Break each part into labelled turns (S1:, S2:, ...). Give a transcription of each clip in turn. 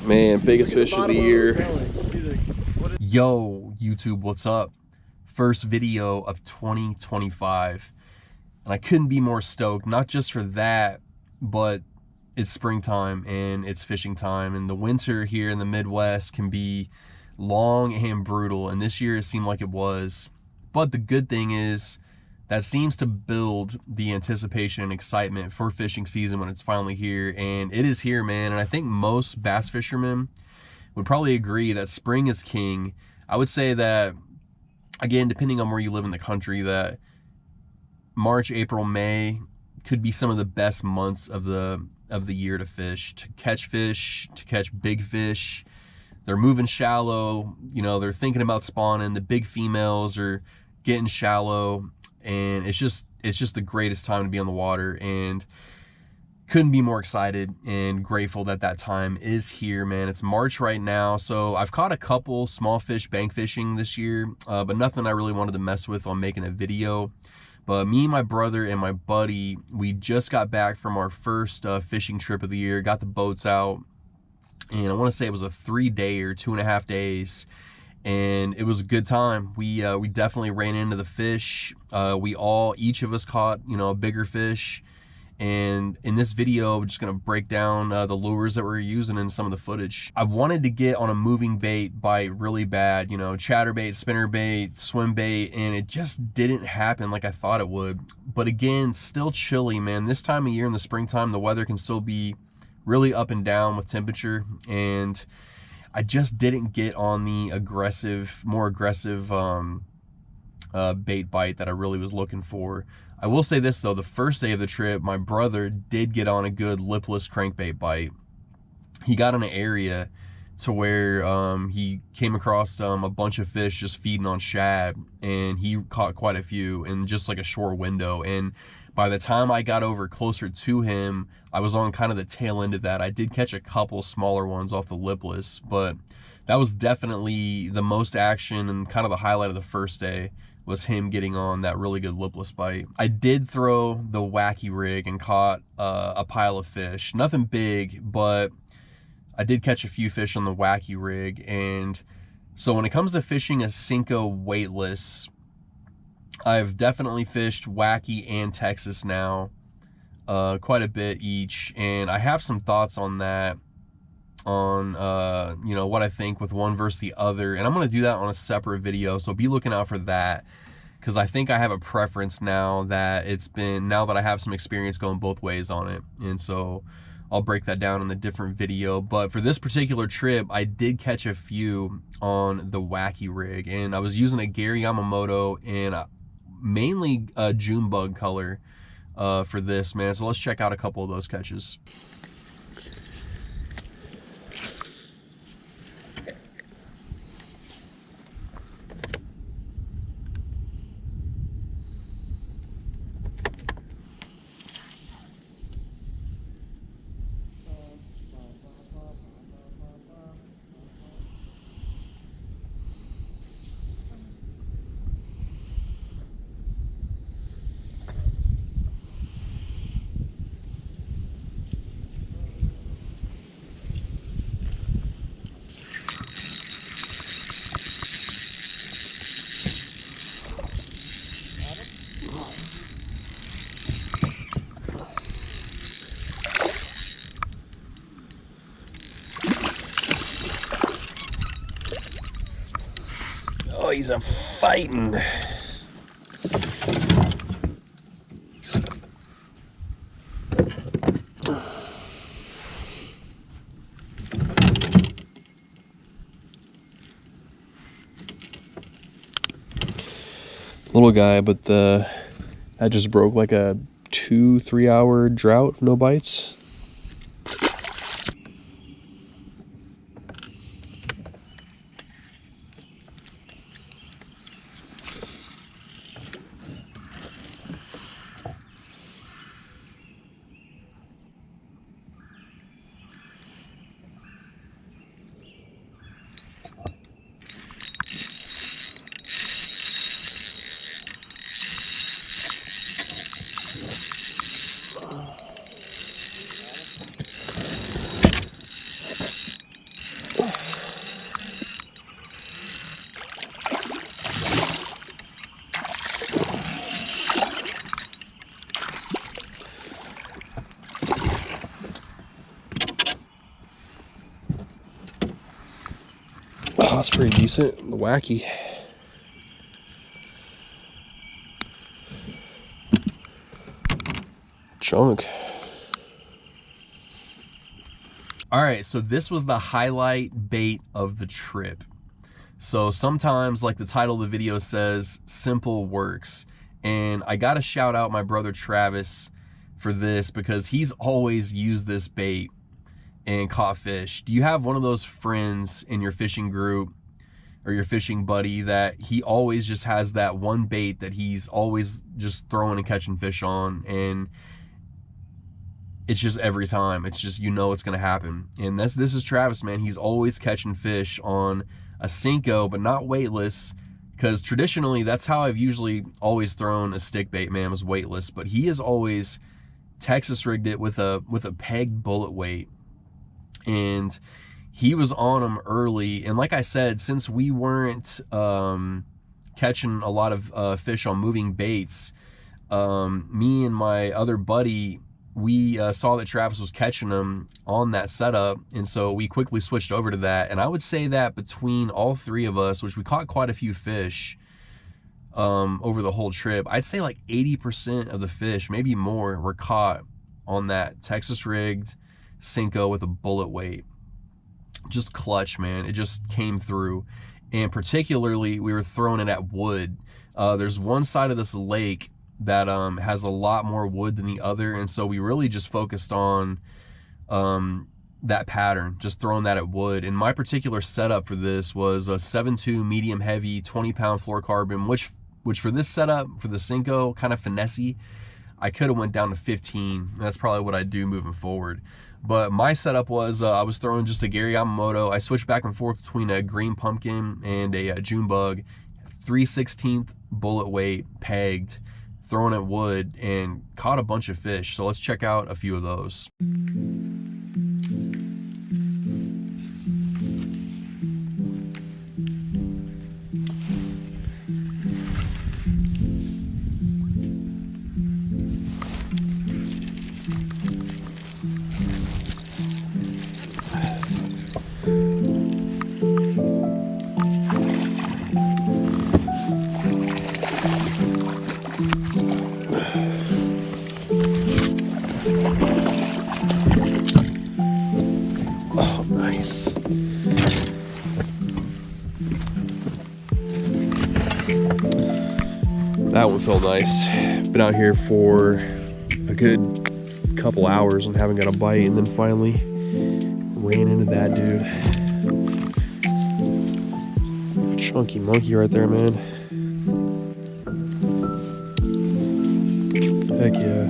S1: Man, biggest fish of the year.
S2: Yo, YouTube, what's up? First video of 2025. And I couldn't be more stoked, not just for that, but it's springtime and it's fishing time. And the winter here in the Midwest can be long and brutal. And this year it seemed like it was. But the good thing is that seems to build the anticipation and excitement for fishing season when it's finally here. And it is here, man. And I think most bass fishermen would probably agree that spring is king. I would say that, again, depending on where you live in the country, that March, April, May could be some of the best months of the year to fish, to catch big fish. They're moving shallow, you know, they're thinking about spawning. The big females are getting shallow, and it's just the greatest time to be on the water. And couldn't be more excited and grateful that that time is here, man. It's March right now, so I've caught a couple small fish bank fishing this year, but nothing I really wanted to mess with on making a video. But me, my brother, and my buddy, we just got back from our first fishing trip of the year, got the boats out, and I want to say it was a 3-day or 2.5 days, and it was a good time. We definitely ran into the fish. Each of us caught, you know, a bigger fish. And in this video, we're just gonna break down the lures that we're using in some of the footage. I wanted to get on a moving bait bite really bad, you know, chatterbait, spinnerbait, swim bait, and it just didn't happen like I thought it would. But again, still chilly, man. This time of year in the springtime, the weather can still be really up and down with temperature, and I just didn't get on the more aggressive bait bite that I really was looking for. I will say this though, the first day of the trip, my brother did get on a good lipless crankbait bite. He got in an area to where he came across a bunch of fish just feeding on shad, and he caught quite a few in just like a short window. And by the time I got over closer to him, I was on kind of the tail end of that. I did catch a couple smaller ones off the lipless, but that was definitely the most action and kind of the highlight of the first day, was him getting on that really good lipless bite. I did throw the wacky rig and caught a pile of fish. Nothing big, but I did catch a few fish on the wacky rig. And so when it comes to fishing a senko weightless, I've definitely fished wacky and Texas now, quite a bit each, and I have some thoughts on that, on you know, what I think with one versus the other, and I'm going to do that on a separate video, so be looking out for that, because I think I have a preference now that I have some experience going both ways on it. And so I'll break that down in a different video. But for this particular trip, I did catch a few on the wacky rig, and I was using a Gary Yamamoto and mainly a June bug color for this, man. So let's check out a couple of those catches. Oh, he's a fighting. Little guy, but that just broke like a 2-3 hour drought, no bites. it's pretty decent. The wacky. Chunk. All right, so this was the highlight bait of the trip. So sometimes, like the title of the video says, simple works. And I gotta shout out my brother Travis for this, because he's always used this bait and caught fish. Do you have one of those friends in your fishing group or your fishing buddy that he always just has that one bait that he's always just throwing and catching fish on, and it's just every time, it's just, you know, it's gonna happen? And this is Travis, man. He's always catching fish on a senko, but not weightless, because traditionally that's how I've usually always thrown a stick bait, man, was weightless. But he has always Texas rigged it with a pegged bullet weight, and he was on them early. And like I said, since we weren't catching a lot of fish on moving baits, me and my other buddy, we saw that Travis was catching them on that setup, and so we quickly switched over to that. And I would say that between all three of us, which we caught quite a few fish over the whole trip, I'd say like 80% of the fish, maybe more, were caught on that Texas rigged senko with a bullet weight. Just clutch, man. It just came through. And particularly, we were throwing it at wood. There's one side of this lake that has a lot more wood than the other, and so we really just focused on that pattern, just throwing that at wood. And my particular setup for this was a 7.2 medium heavy 20-pound fluorocarbon, which for this setup, for the senko, kind of finessey, I could have went down to 15, and that's probably what I'd do moving forward. But my setup was I was throwing just a Gary Yamamoto. I switched back and forth between a green pumpkin and a June bug, 3/16 bullet weight, pegged, throwing at wood, and caught a bunch of fish. So let's check out a few of those. Oh, nice. That one felt nice. Been out here for a good couple hours and haven't got a bite, and then finally ran into that dude. Chunky monkey right there, man. Heck yeah.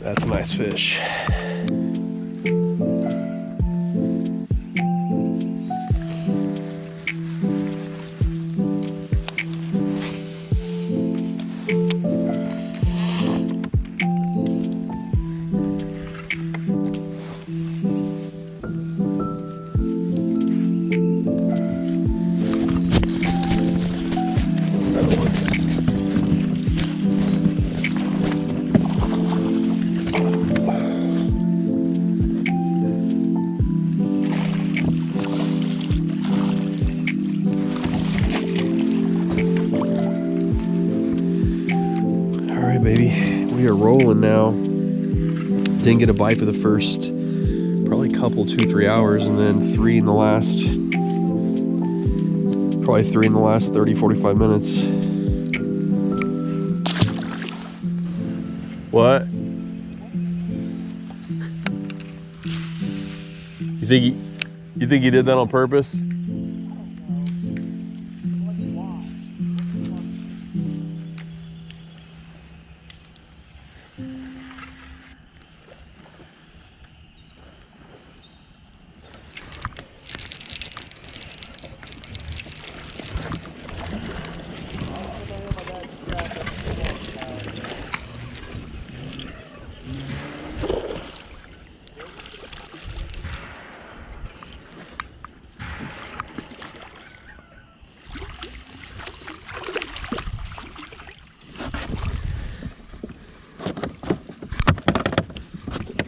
S2: That's a nice fish. Baby, we are rolling now. Didn't get a bite for the first probably couple 2-3 hours, and then three in the last 30-45 minutes. What? You think he did that on purpose?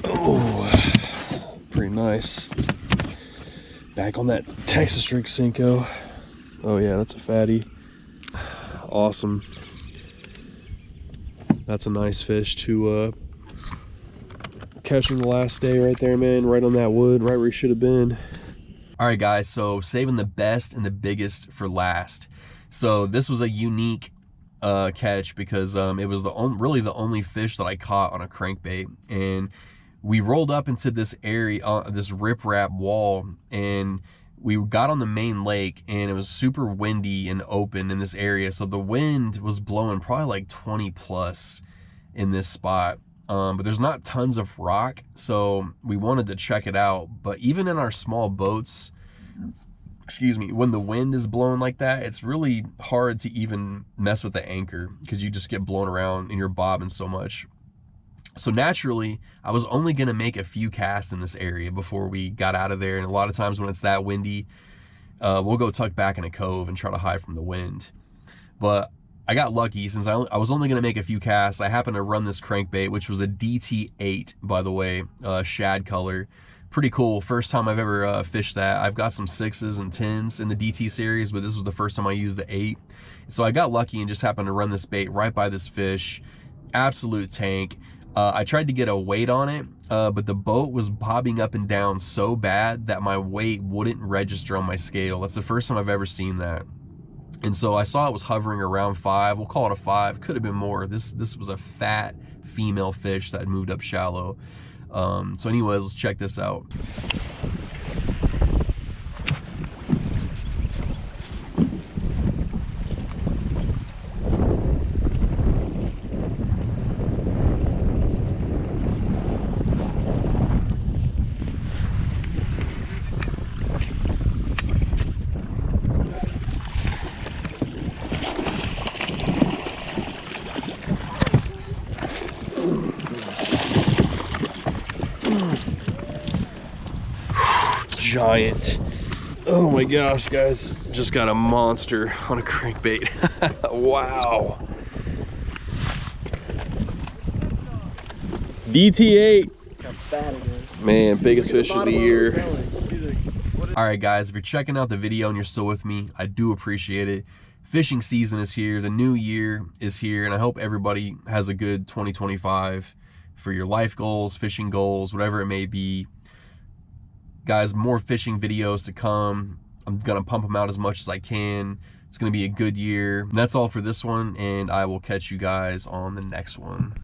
S2: Oh, pretty nice. Back on that Texas rig senko. Oh yeah, that's a fatty. Awesome. That's a nice fish to catching the last day right there, man. Right on that wood, right where he should have been. All right, guys, so saving the best and the biggest for last. So this was a unique catch because it was really the only fish that I caught on a crankbait. And we rolled up into this area, this riprap wall, and we got on the main lake, and it was super windy and open in this area. So the wind was blowing probably like 20 plus in this spot. But there's not tons of rock, so we wanted to check it out. But even in our small boats, excuse me, when the wind is blowing like that, it's really hard to even mess with the anchor because you just get blown around and you're bobbing so much. So naturally, I was only gonna make a few casts in this area before we got out of there. And a lot of times when it's that windy, we'll go tuck back in a cove and try to hide from the wind. But I got lucky since I was only gonna make a few casts. I happened to run this crankbait, which was a DT8, by the way, shad color. Pretty cool. First time I've ever fished that. I've got some 6s and 10s in the DT series, but this was the first time I used the 8. So I got lucky and just happened to run this bait right by this fish. Absolute tank. I tried to get a weight on it, but the boat was bobbing up and down so bad that my weight wouldn't register on my scale. That's the first time I've ever seen that. And so I saw it was hovering around 5. We'll call it a 5. Could have been more. This was a fat female fish that moved up shallow. So anyways, let's check this out. Giant. Oh my gosh, guys, just got a monster on a crankbait. Wow. DT8. Man, biggest fish of the year. All right, guys, if you're checking out the video and you're still with me, I do appreciate it. Fishing season is here, the new year is here, and I hope everybody has a good 2025 for your life goals, fishing goals, whatever it may be. Guys, more fishing videos to come. I'm gonna pump them out as much as I can. It's gonna be a good year. And that's all for this one, and I will catch you guys on the next one.